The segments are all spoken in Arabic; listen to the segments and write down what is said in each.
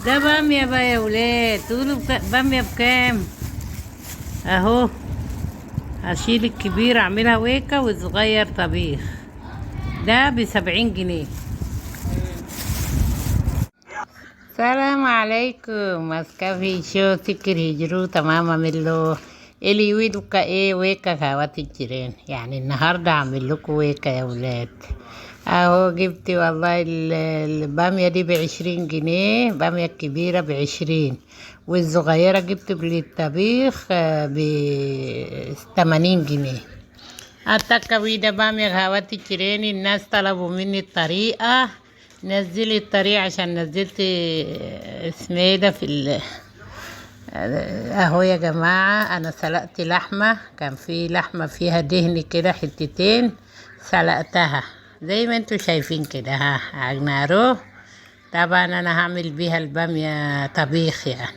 ده بامية بقى يا ولاد، تقولوا بامية بكام؟ اهو. هشيل الكبير اعملها ويكة والصغير طبيخ. ده ب70 جنيه. السلام عليكم. ماسكافي شو تكر هجرو تمام اعمل اللي يريدوا ايه ويكا كهوات الجيران. يعني النهارده اعمل لكم ويكا يا ولاد. اهو جبت والله البامية دي ب20 جنيه. بامية الكبيرة ب20 والصغيرة جبت للطبيخ ب80 جنيه. التكة ويدا بامية كهوات الجيران. الناس طلبوا مني الطريقة، نزلي الطريقة عشان نزلت اسمه ايه ده اهو يا جماعة. انا سلقت لحمة، كان في لحمة فيها دهن كده حتتين، سلقتها زي ما انتوا شايفين كده ها على النار. طبعا انا هعمل بيها البامية طبيخ. يعني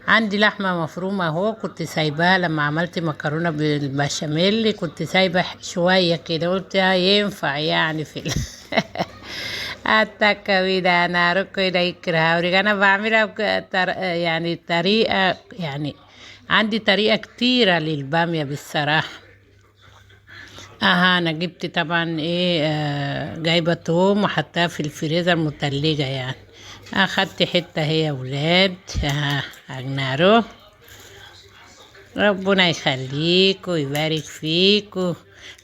عندي لحمة مفرومة اهو، كنت سايباها لما عملت مكرونة بالبشاميل، كنت سايبة شوية كده، قلت ينفع يعني في التكة ده انا ركو ده يكرها وريك انا بعملها يعني طريقة، يعني عندي طريقة كتيرة للبامية بالصراحة. انا جبت طبعا ايه جايبة توم وحطها في الفريزر متلجة يعني. اخدت حتة هي يا ولاد اجنارو. ربنا يخليك ويبارك فيك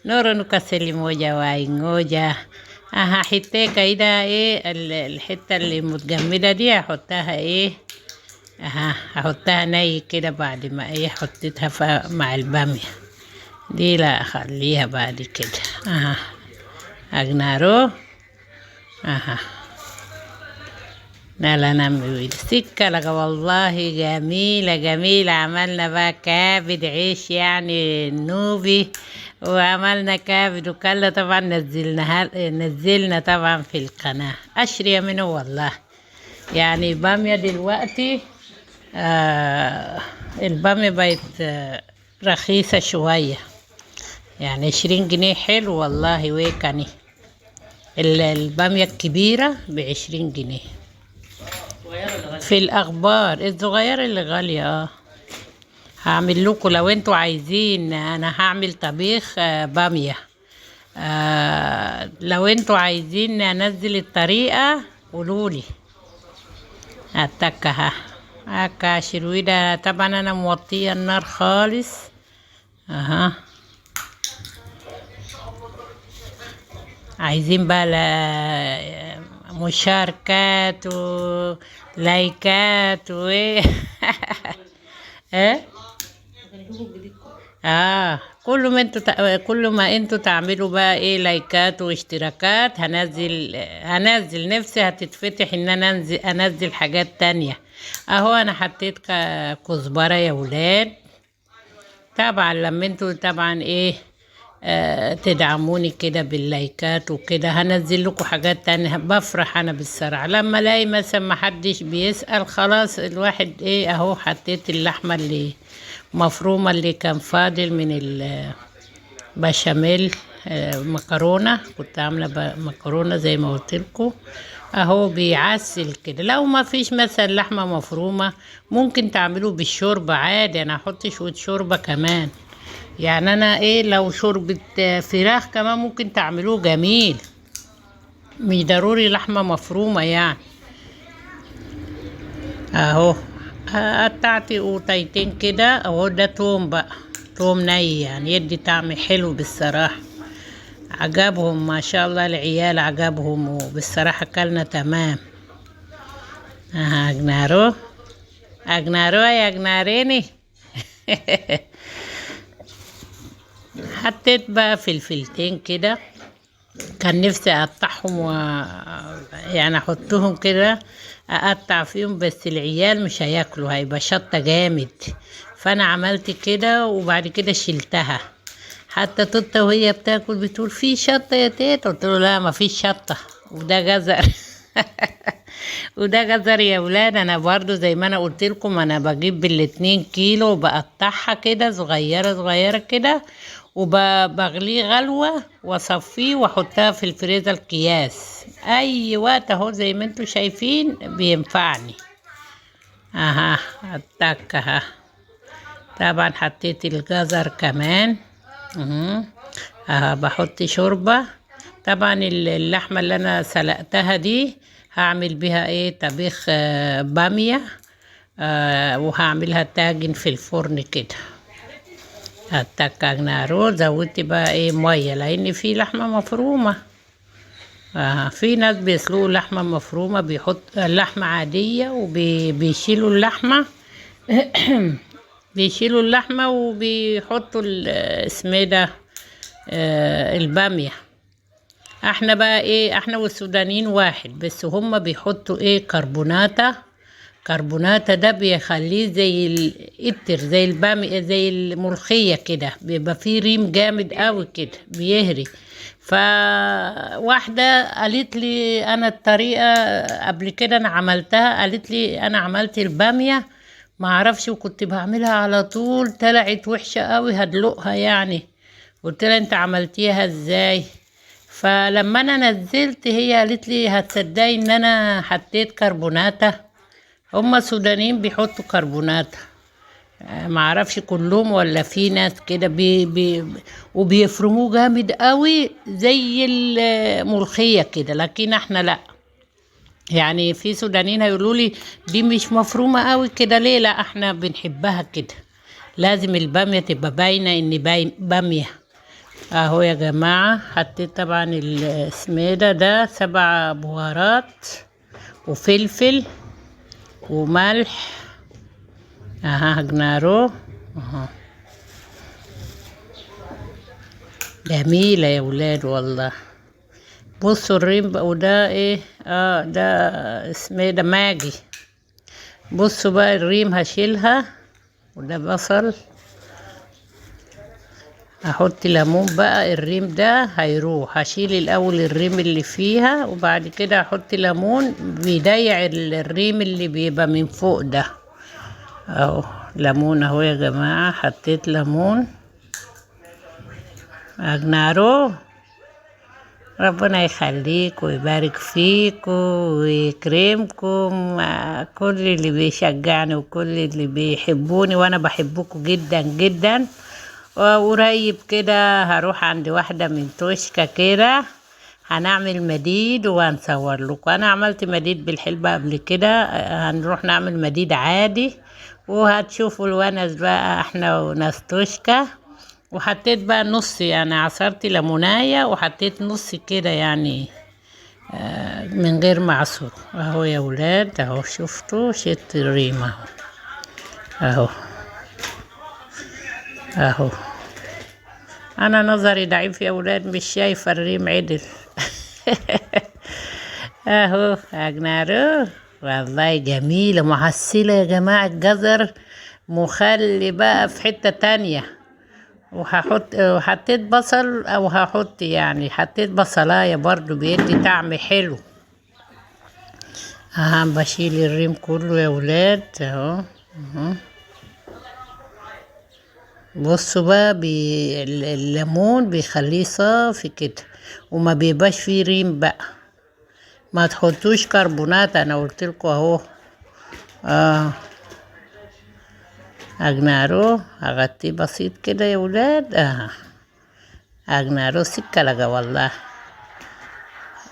نورو نكسل موجة واينوجة. حتة كده ايه الحتة اللي متجمدة دي هحطها ايه هحطها ني كده بعد ما ايه حطيتها مع البامية دي. لا اخليها بعد كده اجنارو. لا لا نعمل السكة لك والله جميلة جميلة. عملنا بقى كابد عيش يعني النوبي، وعملنا كابد وكله طبعا نزلنا طبعا في القناة أشري منه والله. يعني بامية دلوقتي البامية بقت رخيصة شوية، يعني 20 جنيه حلو والله. ويكني البامية الكبيرة ب20 جنيه في الأخبار. الصغيرة اللي غالية هعمل لكم لو انتوا عايزين. انا هعمل طبيخ بامية. لو انتوا عايزين انزل الطريقة قولولي. هتكها هكا شرويدة. طبعا انا موطية النار خالص. عايزين بقى مشاركات ولايكات و كل ما انتوا تعملوا بقى ايه لايكات واشتراكات، هنزل نفسي هتتفتح ان انا انزل حاجات تانية. اهو انا حطيت كزبرة يا ولاد. طبعا لما انتوا طبعا ايه تدعموني كده باللايكات وكده، هنزل لكم حاجات تانية. بفرح انا بالصراحة لما الاقي مثلا محدش بيسأل. خلاص الواحد ايه اهو حطيت اللحمة اللي مفرومة اللي كان فاضل من البشاميل. مكرونة كنت عاملة مكرونة زي ما قلت لكم. اهو بيعسل كده. لو ما فيش مثلا لحمة مفرومة ممكن تعملوا بالشوربة عادي. انا هحط شوية شوربة كمان. يعني انا ايه لو شوربة فراخ كمان ممكن تعملوه جميل، مش ضروري لحمة مفرومة يعني. اهو قطعت قطيتين كده. اهو ده توم بقى، توم ني يعني يدي طعم حلو بالصراحة. عجبهم ما شاء الله العيال، عجبهم وبالصراحة كلنا تمام. اجنارو اجنارو يا اجناريني. حطيت بقى فلفلتين كده، كان نفسي اقطعهم يعني احطهم كده اقطع فيهم، بس العيال مش هياكلوا هيبقى شطة جامد. فانا عملت كده وبعد كده شلتها. حتى توتا وهي بتاكل بتقول في شطة يا تيتا، قلت له لا ما فيش شطة وده جزر. وده جزر يا ولاد. انا برضو زي ما انا قلت لكم انا بجيب ال2 كيلو وبقطعها كده صغيرة صغيرة كده، وبغليه غلوة واصفيه واحطها في الفريزر اكياس اي وقت اهو زي ما انتوا شايفين بينفعني. اها التك اها. طبعا حطيت الجزر كمان. اها بحط شوربة. طبعا اللحمة اللي انا سلقتها دي هعمل بيها ايه طبيخ بامية. وهعملها تاجن في الفرن كده. هتكك زودت بقى ايه مية لان في لحمة مفرومة. في ناس بيسلقوا لحمة مفرومة بيحط لحمة عادية وبيشيلوا اللحمة بيشيلوا اللحمة وبيحطوا اسمه ده البامية. احنا بقى ايه احنا والسودانيين واحد بس هما بيحطوا ايه كربوناتا ده بيخليه زي الابتر زي البامية زي الملوخية كده بيبقى فيه ريم جامد قوي كده بيهري. فواحدة قالت لي انا الطريقة قبل كده انا عملتها قالت لي انا عملت البامية ما اعرفش وكنت بعملها على طول طلعت وحشة قوي هدلقها يعني. قلت لها انت عملتيها ازاي؟ فلما انا نزلت هي قالت لي هتصدقي ان انا حطيت كربوناتا. هما السودانيين بيحطوا كربوناتا. معرفش كلهم ولا في ناس كده وبيفرموه جامد قوي زي الملوخية كده لكن احنا لا. يعني في سودانيين هيقولوا لي دي مش مفرومة قوي كده ليه؟ لا احنا بنحبها كده لازم البامية تبقى باينة ان بامية. اهو يا جماعة حطيت طبعا السميدة ده 7 بهارات وفلفل وملح. اها جنارو اها جميلة يا ولاد والله. بصوا الريم بقى وده ايه ده اسمه ده ماجي. بصوا بقى الريم هشيلها وده بصل. هحط ليمون بقى الريم ده هيروح هشيل الاول الريم اللي فيها وبعد كده هحط ليمون بيضيع الريم اللي بيبقى من فوق ده. اهو ليمون اهو يا جماعة حطيت ليمون. اجنارو ربنا يخليك ويبارك فيكم ويكرمكم كل اللي بيشجعني وكل اللي بيحبوني وانا بحبكم جدا جدا. وقريب كده هروح عند واحدة من توشكا كده هنعمل مديد وهنصور لكم. انا عملت مديد بالحلبة قبل كده هنروح نعمل مديد عادي وهتشوفوا الونس بقى احنا وناس توشكا. وحطيت بقى نص يعني عصرت ليمونايه وحطيت نص كده يعني من غير معصور. اهو يا ولاد اهو شفتوا شت الريمة اهو. اهو انا نظري ضعيف يا ولاد مش شايفه الريم عدل اهو اجنارو والله جميلة معسلة يا جماعة الجزر مخلي بقى في حتة تانية. وحطيت بصل او هحط يعني حطيت بصلاية برضو بيدي طعم حلو. بشيل الريم كله يا ولاد اهو. بصوا بقى الليمون بيخليه صافي كده وما بيبقاش فيه ريم بقى. ما تحطوش كربونات انا قلتلكوا اهو. اجنارو اغطيه بسيط كده يا ولاد. اجنارو سكة لقى والله.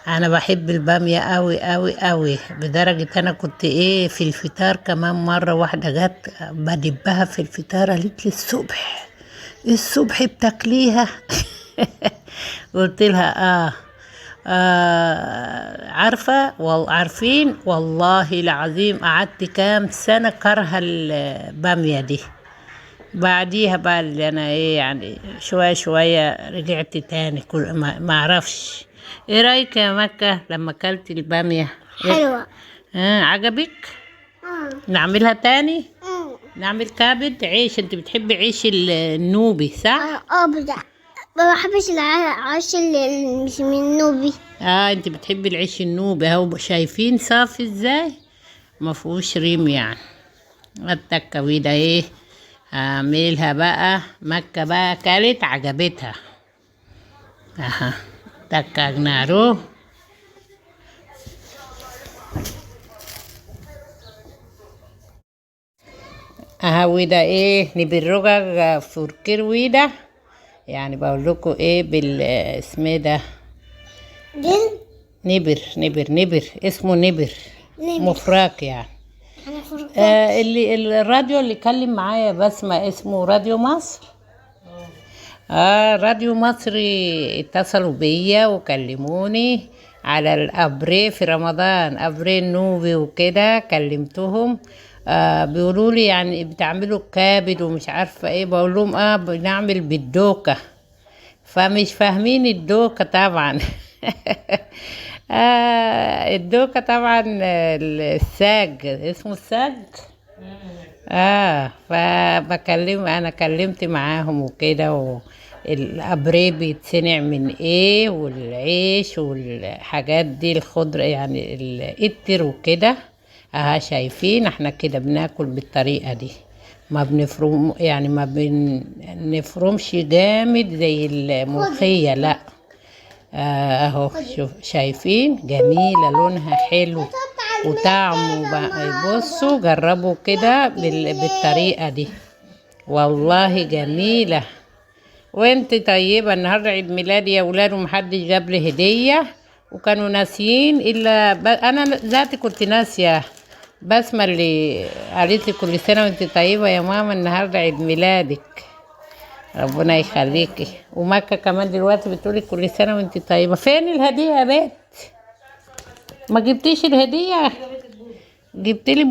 انا بحب البامية قوي قوي قوي بدرجة انا كنت ايه في الفطار كمان مرة واحدة جت بدبها في الفطار قالت لي الصبح بتاكليها قلت لها عارفة عارفين والله العظيم قعدت كام سنة كارهة البامية دي. بعديها بقى اللي انا ايه يعني شوية شوية رجعت تاني كل ما اعرفش. ايه رايك يا مكة لما اكلت البامية؟ حلوة. عجبك؟ نعملها تاني. نعمل كبد عيش. انت بتحبي عيش النوبي صح؟ ما بحبش العيش اللي مش من النوبي. انت بتحبي العيش النوبي اهو شايفين صافي ازاي ما فيهوش ريم يعني. التكه ده ايه اعملها بقى. مكة بقى كلت عجبتها. تكه جنارو اها وده ايه نبرجة فركر وده، يعني بقول لكم ايه بال اسمه ده جن. نبر اسمه نبر نبر. مفراك يعني. أنا فرقان. اللي الراديو اللي كلم معايا بسمة اسمه راديو مصر. راديو مصري اتصلوا بيا وكلموني على الابري في رمضان، ابري النوبي وكده كلمتهم. بيقولوا لي يعني بتعملوا كابد ومش عارفه ايه، بقول لهم بنعمل بالدوكه، فمش فاهمين الدوكه طبعا. الدوكه طبعا الساج اسمه الساج. انا كلمت معاهم وكده، الابري بيتصنع من ايه والعيش والحاجات دي الخضرة يعني الاتر وكده. شايفين احنا كده بناكل بالطريقة دي، ما بنفرم يعني ما بنفرمش جامد زي الملوخية، لا. اهو شوف شايفين جميلة لونها حلو وطعمه بقى. بصوا جربوا كده بالطريقة دي، والله جميلة. وانت طيبة، النهاردة عيد ميلادي يا ولاد ومحدش جاب لي هدية، وكانوا ناسيين الا انا ذاتي كنت ناسية. بسمة اللي قالت لي كل سنة وانت طيبة يا ماما، النهاردة عيد ميلادك، ربنا يخليكي. ومكة كمان دلوقتي بتقولي كل سنة وانت طيبة. فين الهدية يا بنت؟ ما جبتيش الهدية؟ جبت لي